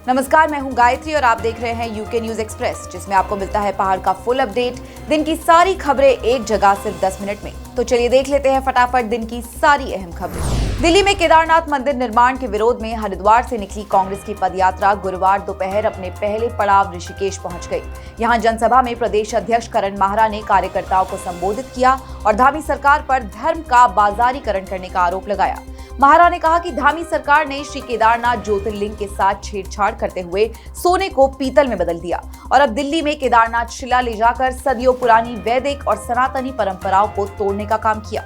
नमस्कार, मैं हूं गायत्री और आप देख रहे हैं यूके न्यूज एक्सप्रेस, जिसमें आपको मिलता है पहाड़ का फुल अपडेट। दिन की सारी खबरें एक जगह सिर्फ 10 मिनट में। तो चलिए देख लेते हैं फटाफट दिन की सारी अहम खबरें। दिल्ली में केदारनाथ मंदिर निर्माण के विरोध में हरिद्वार से निकली कांग्रेस की पदयात्रा गुरुवार दोपहर अपने पहले पड़ाव ऋषिकेश पहुंच गई। यहां जनसभा में प्रदेश अध्यक्ष करण माहरा ने कार्यकर्ताओं को संबोधित किया और धामी सरकार पर धर्म का बाजारीकरण करने का आरोप लगाया। माहरा ने कहा कि धामी सरकार ने श्री केदारनाथ ज्योतिर्लिंग के साथ छेड़छाड़ करते हुए सोने को पीतल में बदल दिया और अब दिल्ली में केदारनाथ शिला ले जाकर सदियों पुरानी वैदिक और सनातनी परंपराओं को तोड़ने का काम किया।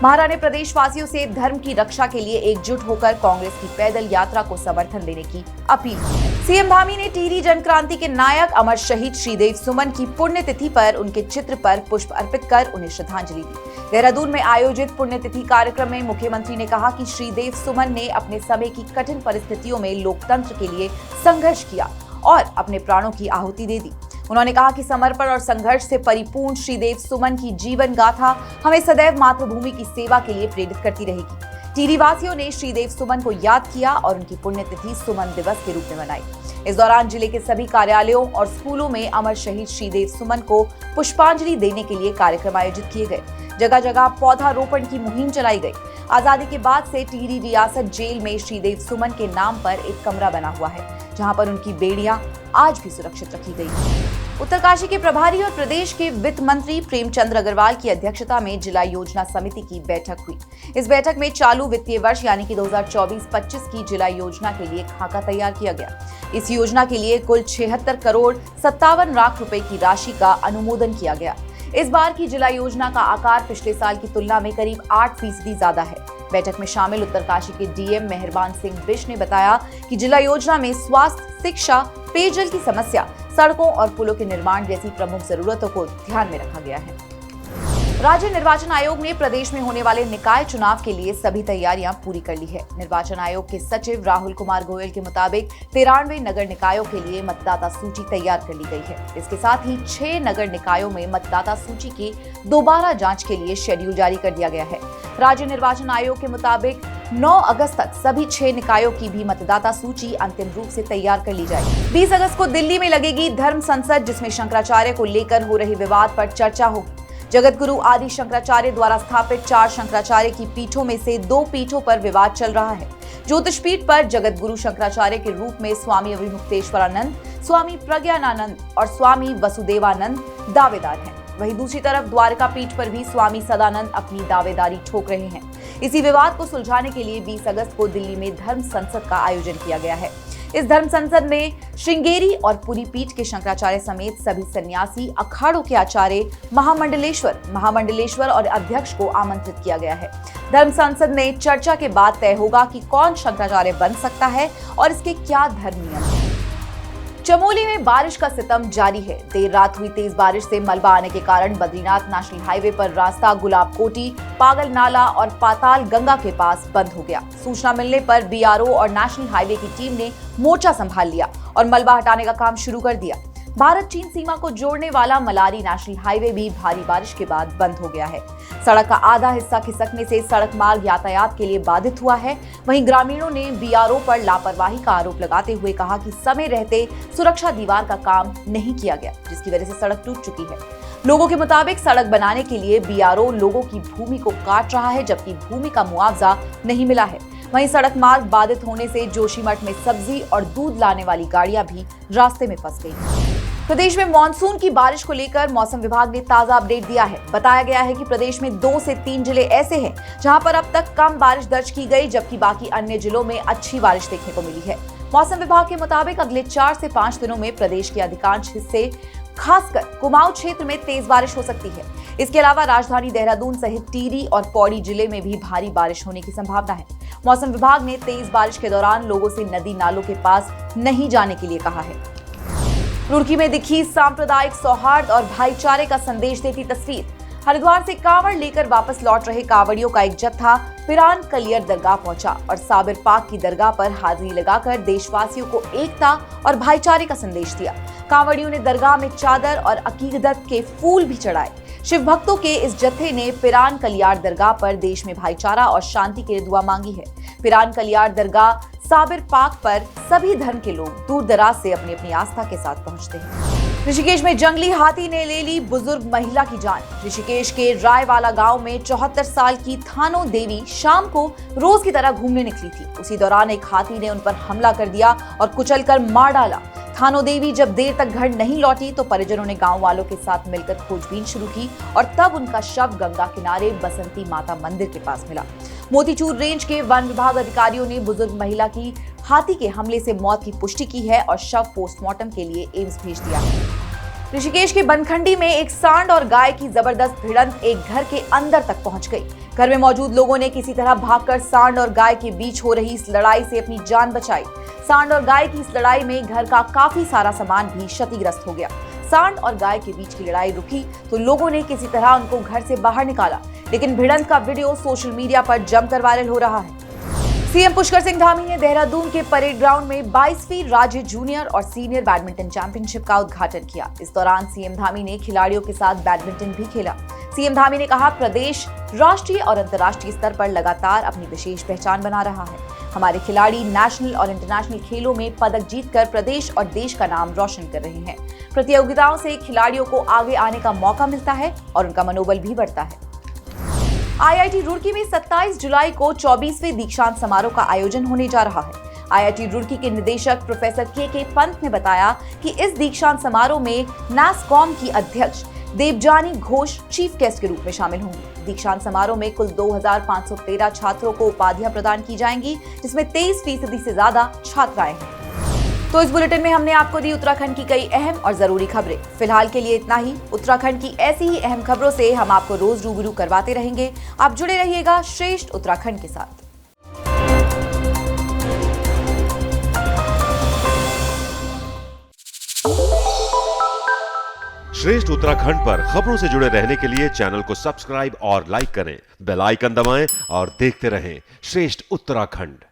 माहरा ने प्रदेशवासियों से धर्म की रक्षा के लिए एकजुट होकर कांग्रेस की पैदल यात्रा को समर्थन देने की अपील की। सीएम धामी ने टिहरी जनक्रांति के नायक अमर शहीद श्रीदेव सुमन की पुण्यतिथि पर उनके चित्र पर पुष्प अर्पित कर उन्हें श्रद्धांजलि दी। देहरादून में आयोजित पुण्यतिथि कार्यक्रम में मुख्यमंत्री ने कहा कि श्रीदेव सुमन ने अपने समय की कठिन परिस्थितियों में लोकतंत्र के लिए संघर्ष किया और अपने प्राणों की आहुति दे दी। उन्होंने कहा कि समर्पण और संघर्ष से परिपूर्ण श्रीदेव सुमन की जीवन गाथा हमें सदैव मातृभूमि की सेवा के लिए प्रेरित करती रहेगी। टिहरी वासियों ने श्रीदेव सुमन को याद किया और उनकी पुण्यतिथि सुमन दिवस के रूप में मनाई। इस दौरान जिले के सभी कार्यालयों और स्कूलों में अमर शहीद श्रीदेव सुमन को पुष्पांजलि देने के लिए कार्यक्रम आयोजित किए गए। जगह जगह पौधारोपण की मुहिम चलाई गई। आजादी के बाद से टिहरी रियासत जेल में श्रीदेव सुमन के नाम पर एक कमरा बना हुआ है, जहां पर उनकी बेड़ियां आज भी सुरक्षित रखी गई हैं। उत्तरकाशी के प्रभारी और प्रदेश के वित्त मंत्री प्रेमचंद अग्रवाल की अध्यक्षता में जिला योजना समिति की बैठक हुई। इस बैठक में चालू वित्तीय वर्ष यानी कि 2024-25 की जिला योजना के लिए खाका तैयार किया गया। इस योजना के लिए कुल 76 करोड़ 57 लाख रुपए की राशि का अनुमोदन किया गया। इस बार की जिला योजना का आकार पिछले साल की तुलना में करीब 8% ज्यादा है। बैठक में शामिल उत्तरकाशी के डीएम मेहरबान सिंह बिश ने बताया कि जिला योजना में स्वास्थ्य, शिक्षा, पेयजल की समस्या, सड़कों और पुलों के निर्माण जैसी प्रमुख जरूरतों को ध्यान में रखा गया है। राज्य निर्वाचन आयोग ने प्रदेश में होने वाले निकाय चुनाव के लिए सभी तैयारियां पूरी कर ली है। निर्वाचन आयोग के सचिव राहुल कुमार गोयल के मुताबिक 93 नगर निकायों के लिए मतदाता सूची तैयार कर ली गई है। इसके साथ ही 6 नगर निकायों में मतदाता सूची की दोबारा जांच के लिए शेड्यूल जारी कर दिया गया है। राज्य निर्वाचन आयोग के मुताबिक 9 अगस्त तक सभी 6 निकायों की भी मतदाता सूची अंतिम रूप से तैयार कर ली जाएगी। 20 अगस्त को दिल्ली में लगेगी धर्म संसद, जिसमें शंकराचार्य को लेकर हो रहे विवाद पर चर्चा होगी। जगत गुरु आदि शंकराचार्य द्वारा स्थापित 4 शंकराचार्य की पीठों में से 2 पीठों पर विवाद चल रहा है। ज्योतिष पीठ पर जगत गुरु शंकराचार्य के रूप में स्वामी अभिमुक्तेश्वरानंद, स्वामी प्रज्ञानानंद और स्वामी वसुदेवानंद दावेदार हैं। वहीं दूसरी तरफ द्वारका पीठ पर भी स्वामी सदानंद अपनी दावेदारी ठोक रहे हैं। इसी विवाद को सुलझाने के लिए 20 अगस्त को दिल्ली में धर्म संसद का आयोजन किया गया है। इस धर्म संसद में श्रृंगेरी और पुरी पीठ के शंकराचार्य समेत सभी सन्यासी, अखाड़ों के आचार्य, महामंडलेश्वर और अध्यक्ष को आमंत्रित किया गया है। धर्म संसद में चर्चा के बाद तय होगा कि कौन शंकराचार्य बन सकता है और इसके क्या धर्म नियम हैं। चमोली में बारिश का सितम जारी है। देर रात हुई तेज बारिश से मलबा आने के कारण बद्रीनाथ नेशनल हाईवे पर रास्ता गुलाब कोटी, पागल नाला और पाताल गंगा के पास बंद हो गया। सूचना मिलने पर बीआरओ और नेशनल हाईवे की टीम ने मोर्चा संभाल लिया और मलबा हटाने का काम शुरू कर दिया। भारत चीन सीमा को जोड़ने वाला मलारी नेशनल हाईवे भी भारी बारिश के बाद बंद हो गया है। सड़क का आधा हिस्सा खिसकने से सड़क मार्ग यातायात के लिए बाधित हुआ है। वहीं ग्रामीणों ने बीआरओ पर लापरवाही का आरोप लगाते हुए कहा कि समय रहते सुरक्षा दीवार का काम नहीं किया गया, जिसकी वजह से सड़क टूट चुकी है। लोगों के मुताबिक सड़क बनाने के लिए बीआरओ लोगों की भूमि को काट रहा है, जबकि भूमि का मुआवजा नहीं मिला है। वहीं सड़क मार्ग बाधित होने से जोशीमठ में सब्जी और दूध लाने वाली गाड़ियां भी रास्ते में फंस गई। प्रदेश में मानसून की बारिश को लेकर मौसम विभाग ने ताजा अपडेट दिया है। बताया गया है कि प्रदेश में 2 से 3 जिले ऐसे हैं जहां पर अब तक कम बारिश दर्ज की गई, जबकि बाकी अन्य जिलों में अच्छी बारिश देखने को मिली है। मौसम विभाग के मुताबिक अगले 4 से 5 दिनों में प्रदेश के अधिकांश हिस्से, खासकर कुमाऊं क्षेत्र में तेज बारिश हो सकती है। इसके अलावा राजधानी देहरादून सहित टिहरी और पौड़ी जिले में भी भारी बारिश होने की संभावना है। मौसम विभाग ने तेज बारिश के दौरान लोगों से नदी नालों के पास नहीं जाने के लिए कहा है। रुड़की में दिखी सांप्रदायिक सौहार्द और भाईचारे का संदेश देती तस्वीर। हरिद्वार से कांवड़ लेकर वापस लौट रहे कांवड़ियों का एक जत्था पिरान कलियर दरगाह पहुंचा और साबिर पाक की दरगाह पर हाजिरी लगाकर देशवासियों को एकता और भाईचारे का संदेश दिया। कांवड़ियों ने दरगाह में चादर और अकीदत के फूल भी चढ़ाए। शिव भक्तों के इस जत्थे ने पिरान कलियार दरगाह पर देश में भाईचारा और शांति के लिए दुआ मांगी है। पिरान कलियार दरगाह साबिर पाक पर सभी धर्म के लोग दूर दराज से अपनी अपनी आस्था के साथ पहुंचते हैं। ऋषिकेश में जंगली हाथी ने ले ली बुजुर्ग महिला की जान। ऋषिकेश के रायवाला गांव में 74 साल की थानो देवी शाम को रोज की तरह घूमने निकली थी। उसी दौरान एक हाथी ने उन पर हमला कर दिया और कुचलकर मार डाला। थानो देवी जब देर तक घर नहीं लौटी तो परिजनों ने गांव वालों के साथ मिलकर खोजबीन शुरू की और तब उनका शव गंगा किनारे बसंती माता मंदिर के पास मिला। मोतीचूर रेंज के वन विभाग अधिकारियों ने बुजुर्ग महिला की हाथी के हमले से मौत की पुष्टि की है और शव पोस्टमार्टम के लिए एम्स भेज दिया है। ऋषिकेश के बनखंडी में एक सांड और गाय की जबरदस्त भिड़ंत एक घर के अंदर तक पहुंच गई। घर में मौजूद लोगों ने किसी तरह भागकर सांड और गाय के बीच हो रही इस लड़ाई से अपनी जान बचाई। सांड और गाय की इस लड़ाई में घर का काफी सारा सामान भी क्षतिग्रस्त हो गया। सांड और गाय के बीच की लड़ाई रुकी तो लोगों ने किसी तरह उनको घर से बाहर निकाला, लेकिन भिड़ंत का वीडियो सोशल मीडिया पर जमकर वायरल हो रहा है। सीएम पुष्कर सिंह धामी ने देहरादून के परेड ग्राउंड में 22वीं राज्य जूनियर और सीनियर बैडमिंटन चैंपियनशिप का उद्घाटन किया। इस दौरान सीएम धामी ने खिलाड़ियों के साथ बैडमिंटन भी खेला। सीएम धामी ने कहा, प्रदेश राष्ट्रीय और अंतर्राष्ट्रीय स्तर पर लगातार अपनी विशेष पहचान बना रहा है। हमारे खिलाड़ी नेशनल और इंटरनेशनल खेलों में पदक जीतकर प्रदेश और देश का नाम रोशन कर रहे हैं। प्रतियोगिताओं से खिलाड़ियों को आगे आने का मौका मिलता है और उनका मनोबल भी बढ़ता है। आईआईटी रुड़की में 27 जुलाई को 24वें दीक्षांत समारोह का आयोजन होने जा रहा है। आईआईटी रुड़की के निदेशक प्रोफेसर के पंत ने बताया कि इस दीक्षांत समारोह में नासकॉम की अध्यक्ष देवजानी घोष चीफ गेस्ट के रूप में शामिल होंगी। दीक्षांत समारोह में कुल 2513 छात्रों को उपाधियां प्रदान की जाएंगी, जिसमें 23% से ज्यादा छात्राएं हैं। तो इस बुलेटिन में हमने आपको दी उत्तराखंड की कई अहम और जरूरी खबरें। फिलहाल के लिए इतना ही। उत्तराखंड की ऐसी ही अहम खबरों से हम आपको रोज रूबरू करवाते रहेंगे। आप जुड़े रहिएगा श्रेष्ठ उत्तराखंड के साथ। श्रेष्ठ उत्तराखंड पर खबरों से जुड़े रहने के लिए चैनल को सब्सक्राइब और लाइक करें, बेल आइकन दबाएं और देखते रहें श्रेष्ठ उत्तराखंड।